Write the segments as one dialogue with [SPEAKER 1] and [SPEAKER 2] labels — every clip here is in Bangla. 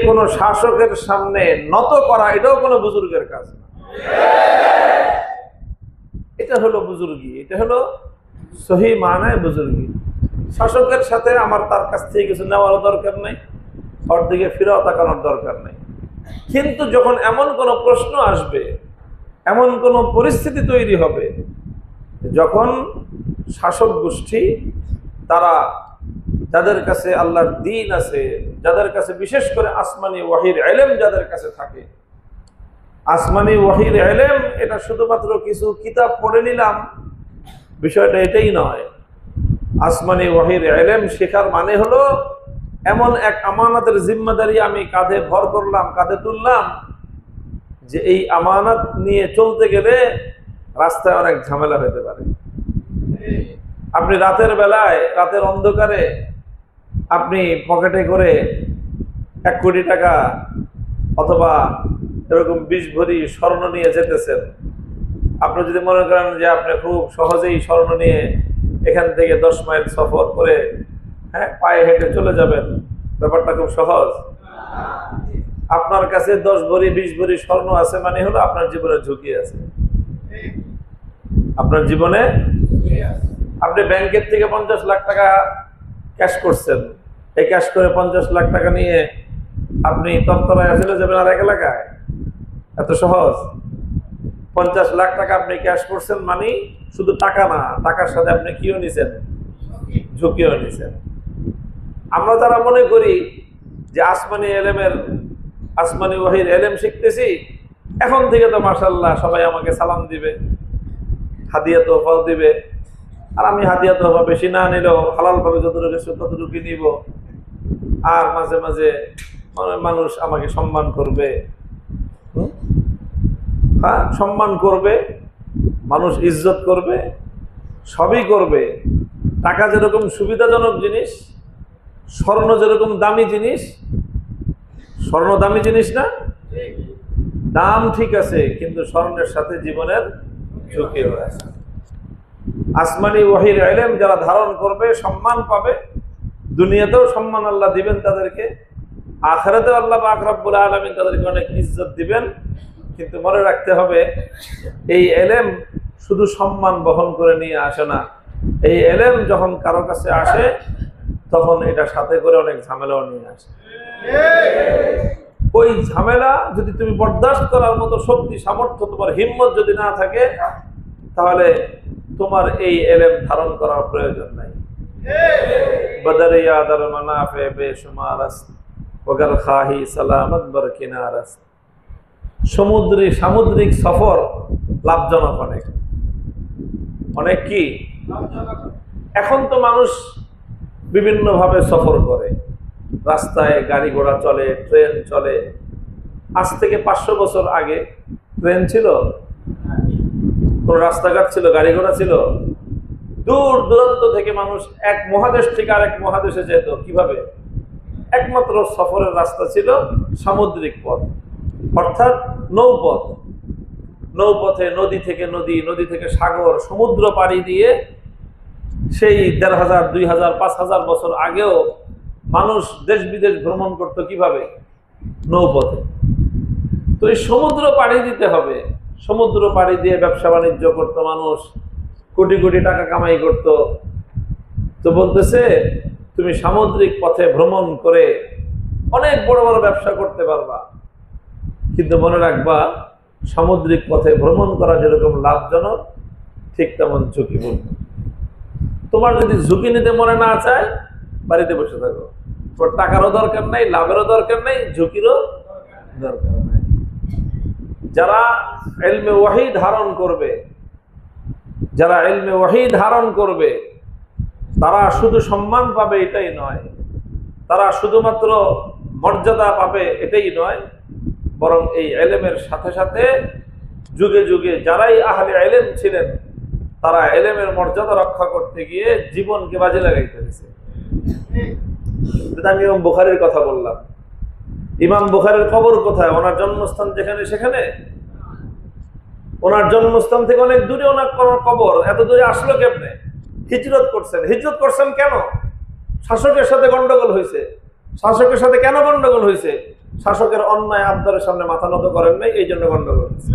[SPEAKER 1] কোন শাসকের সামনে নত করা এটাও কোনো বুজুর্গের কাজ না। এটা হলো বুজুর্গি, এটা হলো সহি মানায় বুজুর্গি। শাসকের সাথে আমার তার কাছ থেকে কিছু নেওয়ার দরকার নাই, ওর দিকে ফিরেও তাকানোর দরকার নাই। কিন্তু যখন এমন কোনো প্রশ্ন আসবে, এমন কোনো পরিস্থিতি তৈরি হবে, যখন শাসক গোষ্ঠী তারা যাদের কাছে আল্লাহর দ্বীন আছে, যাদের কাছে বিশেষ করে আসমানি ওয়াহির ইলম যাদের কাছে থাকে, আসমানি ওয়াহির ইলম এটা শুধুমাত্র কিছু কিতাব পড়ে নিলাম বিষয়টা এটাই নয়। আসমানি ওয়াহির ইলম শেখার মানে হলো এমন এক আমানতের জিম্মাদারি আমি কাঁধে ভর করলাম, কাঁধে তুললাম, যে এই আমানত নিয়ে চলতে গেলে রাস্তায় অনেক ঝামেলা হতে পারে। আপনি রাতের বেলায়, রাতের অন্ধকারে আপনি পকেটে করে 1 কোটি টাকা অথবা এরকম 20 ভরি স্বর্ণ নিয়ে যেতেছেন। আপনি যদি মনে করেন যে আপনি খুব সহজেই স্বর্ণ নিয়ে এখান থেকে 10 মাইল সফর করে পায়ে হেঁটে চলে যাবেন, ব্যাপারটা খুব সহজ। আপনার কাছে 10 ভরি 20 ভরি স্বর্ণ আছে মানে হলো আপনার জীবনে ঝুঁকি আছে। আপনার জীবনে আপনি ব্যাংকের থেকে 50 লাখ টাকা ক্যাশ করছেন, এই ক্যাশ করে 50 লাখ টাকা নিয়ে আপনি তরতরায় চলে যাবেন আর এক এলাকায়, এত সহজ? 50 লাখ টাকা আপনি ক্যাশ করছেন মানে শুধু টাকা না, টাকার সাথে আপনি কিও নিছেন, ঝুঁকিও নিছেন। আমরা যারা মনে করি যে আসমানি ইলমের, আসমানি ওয়াহির ইলম শিখতেছি, এখন থেকে তো মাশাআল্লাহ সবাই আমাকে সালাম দিবে, হাদিয়া তোহফাও দিবে, আর আমি হাদিয়া তোহফা বেশি না নিলেও হালাল ভাবে যতটুকু নিব, আর মাঝে মাঝে মানুষ আমাকে সম্মান করবে। হ্যাঁ, সম্মান করবে, মানুষ ইজ্জত করবে, সবই করবে। টাকা যেরকম সুবিধাজনক জিনিস, স্বর্ণ যেরকম দামি জিনিস। স্বর্ণ দামি জিনিস না? দাম ঠিক আছে, কিন্তু স্বর্ণের সাথে জীবনের ঝুঁকিও আছে। আসমানি ওয়াহির ইলম যারা ধারণ করবে সম্মান পাবে, দুনিয়াতেও সম্মান আল্লাহ দিবেন তাদেরকে, আখিরাতেও আল্লাহ পাক রব্বুল আলামিন তাদেরকে অনেক ইজ্জত দিবেন। কিন্তু মনে রাখতে হবে, এই ইলম শুধু সম্মান বহন করে নিয়ে আসে না। এই ইলম যখন কারো কাছে আসে তখন এটা সাথে করে অনেক ঝামেলাও নিয়ে আসে। ওই ঝামেলা যদি তুমি বরদাস্ত করার মতো শক্তি, সামর্থ্য, তোমার হিম্মত যদি না থাকে, তাহলে তোমার এই ইলম ধারণ করার প্রয়োজন নাই। বদরিয়া দার মানাফে বেশুমার আছে, ওগর খাহি সালামত বরকিনার আছে। সামুদ্রিক সফর লাভজনক অনেক, অনেক কি এখন তো মানুষ বিভিন্ন ভাবে সফর করে, রাস্তায় গাড়ি ঘোড়া চলে, ট্রেন চলে। আজ থেকে 500 বছর আগে ট্রেন ছিল? কোন রাস্তাঘাট ছিল? গাড়ি ঘোড়া ছিল? দূর দূরান্ত থেকে মানুষ এক মহাদেশ থেকে আরেক মহাদেশে যেত কিভাবে? একমাত্র সফরের রাস্তা ছিল সামুদ্রিক পথ, অর্থাৎ নৌপথ। নৌপথে নদী থেকে নদী, নদী থেকে সাগর, সমুদ্র পাড়ি দিয়ে সেই 1500, 2000, 5000 বছর আগেও মানুষ দেশ বিদেশ ভ্রমণ করত কিভাবে? নৌপথে। তো এই সমুদ্র পাড়ি দিতে হবে, সমুদ্র পাড়ি দিয়ে ব্যবসা বাণিজ্য করতো মানুষ, কোটি কোটি টাকা কামাই করত। তো বলতেছে তুমি সামুদ্রিক পথে ভ্রমণ করে অনেক বড় বড় ব্যবসা করতে পারবা, কিন্তু মনে রাখবা সামুদ্রিক পথে ভ্রমণ করা যেরকম লাভজনক, ঠিক তেমন ঝুঁকিপূর্ণ। তোমার যদি ঝুঁকি নিতে মনে না চায়, বাড়িতে বসে থাকো। তোর টাকারও দরকার নাই, লাভেরও দরকার নাই, ঝুঁকিরও দরকার নাই। যারা ইলমে ওয়াহি ধারণ করবে, যারা ইলমে ওয়াহি ধারণ করবে, তারা শুধু সম্মান পাবে এটাই নয়, তারা শুধুমাত্র মর্যাদা পাবে এটাই নয়, বরং এই ইলমের সাথে সাথে যুগে যুগে যারাই আহলে ইলম ছিলেন, তারা ইলমের মর্যাদা রক্ষা করতে গিয়ে জীবনকে বাজি লাগাইতে হয়েছে। আমি ইমাম বুখারীর কথা বললাম। ইমাম বুখারীর কবর কোথায়? ওনার জন্মস্থান যেখানে সেখানে? ওনার জন্মস্থান থেকে অনেক দূরে ওনার কবর। এত দূরে আসলো কেমনে? হিজরত করছেন। হিজরত করছেন কেন? শাসকের সাথে গন্ডগোল হয়েছে। শাসকের সাথে কেন গন্ডগোল হয়েছে? শাসকের অন্যায় আবদারের সামনে মাথা নত করেন নাই, এই জন্য গন্ডগোল হয়েছে।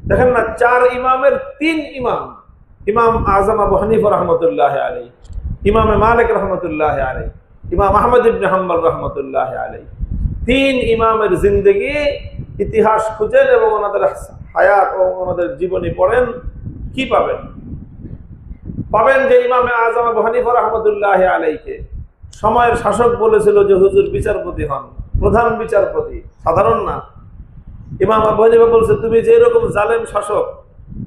[SPEAKER 1] দেখেন না, 4 ইমামের 3 ইমাম, ইমাম আজম আবু হানিফা রহমতুল্লাহ আলাইহি, ইমাম মালিক রহমতুল্লাহ আলাইহি, ইমাম আহমদ ইবনে হাম্বল রহমতুল্লাহ আলাইহি, 3 ইমামের জিন্দেগি ইতিহাস খুঁজেন এবং ওনাদের হায়াত ও ওনাদের জীবনী পড়েন, কি পাবেন? পাবেন যে ইমাম আজম আবু হানিফা রহমতুল্লাহ আলাইহিকে সময়ের শাসক বলেছিল যে হুজুর বিচারপতি হন, প্রধান বিচারপতি, সাধারণ না। ইমাম আবু হানিফা বলছে, তুমি যে এরকম জালেম শাসক,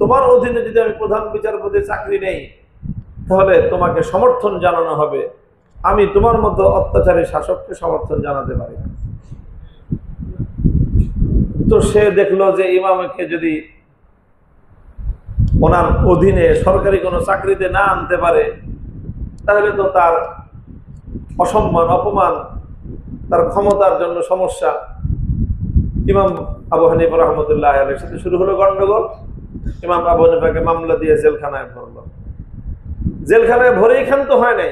[SPEAKER 1] তোমার অধীনে যদি আমি প্রধান বিচারপতি চাকরি নেই তাহলে তোমাকে সমর্থন জানানো হবে, আমি তোমার মতো অত্যাচারী শাসককে সমর্থন জানাতে পারি না। তো সে দেখলো যে ইমামকে যদি ওনার অধীনে সরকারি কোনো চাকরিতে না আনতে পারে তাহলে তো তার অসম্মান, অপমান, তার ক্ষমতার জন্য সমস্যা। ইমাম আবু হানিফা রহমতুল্লাহ আলাইহির সাথে শুরু হলো গন্ডগোল। ইমাম আবু হানিফাকে মামলা দিয়ে জেলখানায় ভরলো। জেলখানায় ভরেই ক্ষান্ত হয় নাই,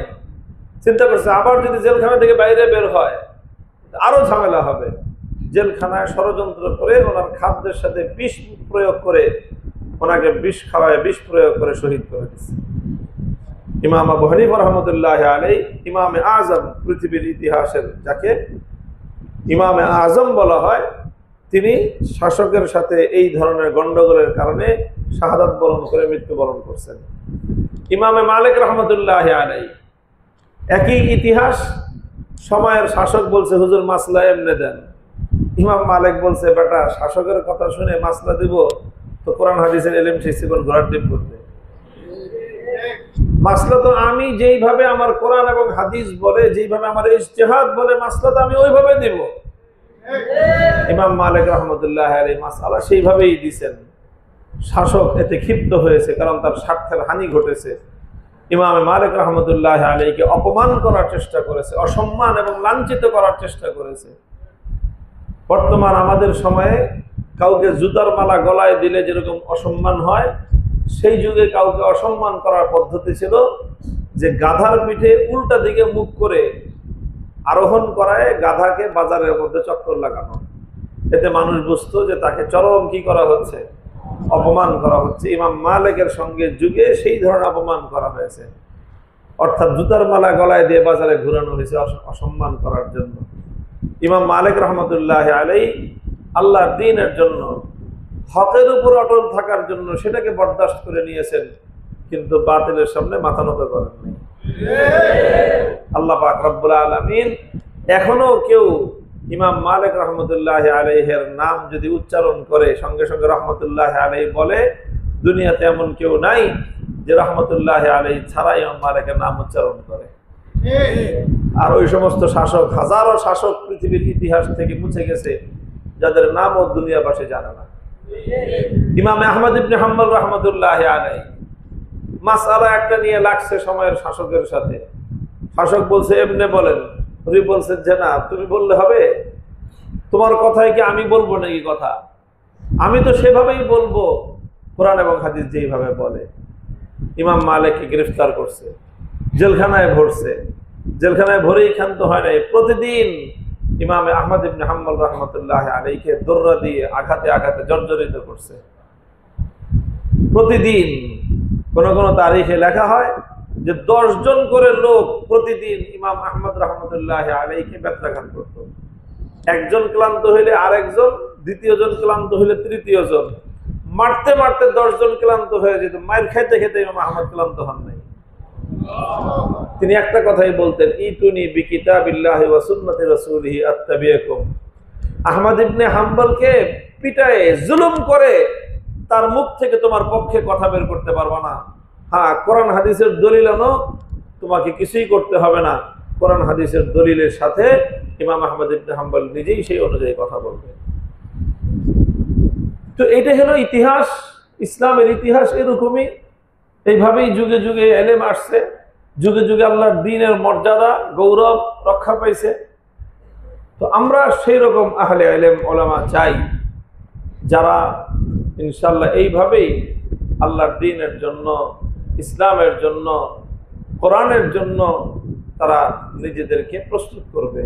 [SPEAKER 1] চিন্তা করছে আবার যদি জেলখানা থেকে বাইরে বের হয় আরো ঝামেলা হবে। জেলখানায় ষড়যন্ত্র করে ওনার খাদ্যের সাথে বিষ প্রয়োগ করে ওনাকে বিষ খাওয়ায়, বিষ প্রয়োগ করে শহীদ করে দিচ্ছে। ইমাম আবু হানিফা রহমতুল্লাহ আলাইহি ইমামে আজম, পৃথিবীর ইতিহাসের যাকে ইমামে আজম বলা হয়, তিনি শাসকের সাথে এই ধরনের গন্ডগোলের কারণে শাহাদাত বরণ করে মৃত্যুবরণ করছেন। ইমামে মালিক রহমতুল্লাহ আলাইহি একই ইতিহাস, সময়ের শাসক বলছে হুজুর মাসলা এমনে দেন। ইমাম মালিক বলছে, বেটা শাসকের কথা শুনে মাসলা দিব তো কোরআন হাদিসের ইলম শিখছি কোন ঘোড়ার ডিম করতে? মাসলা তো আমি যেইভাবে আমার কোরআন এবং হাদিস বলে, যেইভাবে আমার ইজতিহাদ বলে, মাসলা তো আমি ওইভাবে দিব। ইমাম মালিক রহমতুল্লাহ আলাইহি মাসআলা সেইভাবেই দিয়েছেন। শাসক এতে ক্ষিপ্ত হয়েছে, কারণ তার স্বার্থের হানি ঘটেছে। ইমাম মালিক রহমতুল্লাহ আলাইহিকে অপমান করার চেষ্টা করেছে, অসম্মান এবং লাঞ্ছিত করার চেষ্টা করেছে। বর্তমান আমাদের সময়ে কাউকে জুতার মালা গলায় দিলে যেরকম অসম্মান হয়, সেই যুগে কাউকে অসম্মান করার পদ্ধতি ছিল যে গাধার পিঠে উল্টা দিকে মুখ করে আরোহণ করায় গাধাকে বাজারের মধ্যে চক্কর লাগানো। এতে মানুষ বুঝতো যে তাকে চরম কি করা হচ্ছে, অপমান করা হচ্ছে। ইমাম মালিকের সঙ্গে যুগে সেই ধরনের অপমান করা হয়েছে, অর্থাৎ জুতার মালা গলায় দিয়ে বাজারে ঘুরানো হয়েছে অসম্মান করার জন্য। ইমাম মালিক রহমতুল্লাহ আলাইহি আল্লাহর দ্বীনের জন্য, হকের উপর অটল থাকার জন্য সেটাকে বরদাস্ত করে নিয়েছেন, কিন্তু বাতিলের সামনে মাথা নত করেন নাই। আল্লাহ পাক রব্বুল আলামিন এখনো কেউ ইমাম মালিক রহমতুল্লাহ আলাইহির নাম যদি উচ্চারণ করে সঙ্গে সঙ্গে রহমতুল্লাহ আলাইহি বলে, দুনিয়াতে এমন কেউ নাই যে রহমতুল্লাহ আলাইহি ছাড়া ইমাম মালিকের নাম উচ্চারণ করে। আর ওই সমস্ত শাসক, হাজারো শাসক পৃথিবীর ইতিহাস থেকে মুছে গেছে, যাদের নামও দুনিয়াবাসী জানে না। ইমাম আহমদ ইবনে হাম্বল রহমতুল্লাহ আলাইহি মাসআলা একটা নিয়ে লাগছে সময়ের শাসকের সাথে। শাসক বলছে এমনে বলেন, উনি বলছেন যে না, তুমি বললে হবে, তোমার কথাই কি আমি বলবো নাকি কথা? আমি তো সেভাবেই বলবো কোরআন এবং হাদিস যেইভাবে বলে। ইমাম মালিককে গ্রেফতার করছে, জেলখানায় ভরছে। জেলখানায় ভরেই ক্ষান্ত হয় নাই, প্রতিদিন ইমাম আহমদ ইবনে হাম্বল রহমতুল্লাহ আলাইহিকে দৌড়া দিয়ে আঘাতে আঘাতে জর্জরিত করছে। প্রতিদিন কোন কোন তারিখে লেখা হয় যে 10 জন করে লোক প্রতিদিন ইমাম আহমদ রহমতুল্লাহ আলাইহিকে বেত্রাঘাত করত। একজন ক্লান্ত হইলে আরেকজন, দ্বিতীয় জন ক্লান্ত হইলে তৃতীয় জন, মারতে মারতে 10 জন ক্লান্ত হয়ে যেত। মায়ের খাইতে খেতে ইমাম আহমদ ক্লান্ত হন নাই। তিনি একটা কথাই বলতেন, ইতুনি বিকিতাবিল্লাহি ওয়া সুন্নতি রাসূলিহি আত্তাবিয়াকুম। আহমদ ইবনে হাম্বলকে পিটায়ে জুলুম করে তার মুখ থেকে তোমার পক্ষে কথা বের করতে পারবা না। হ্যাঁ, কোরআন হাদিসের দলিল আনো, তোমাকে কিছুই করতে হবে না। কোরআন হাদিসের দলিলের সাথে ইমাম আহমদ ইবনে হাম্বল নিজেই সেই অনুযায়ী কথা বলবে। তো এটা হলো ইতিহাস, ইসলামের ইতিহাস এরকমই। এইভাবেই যুগে যুগে এলেম আসছে, যুগে যুগে আল্লাহর দ্বীনের মর্যাদা, গৌরব রক্ষা পাইছে। তো আমরা সেই রকম আহলে ইলম ওলামা চাই, যারা ইনশাআল্লাহ এইভাবেই আল্লাহর দ্বীনের জন্য, ইসলামের জন্য, কোরআনের জন্য তারা নিজেদেরকে প্রস্তুত করবে।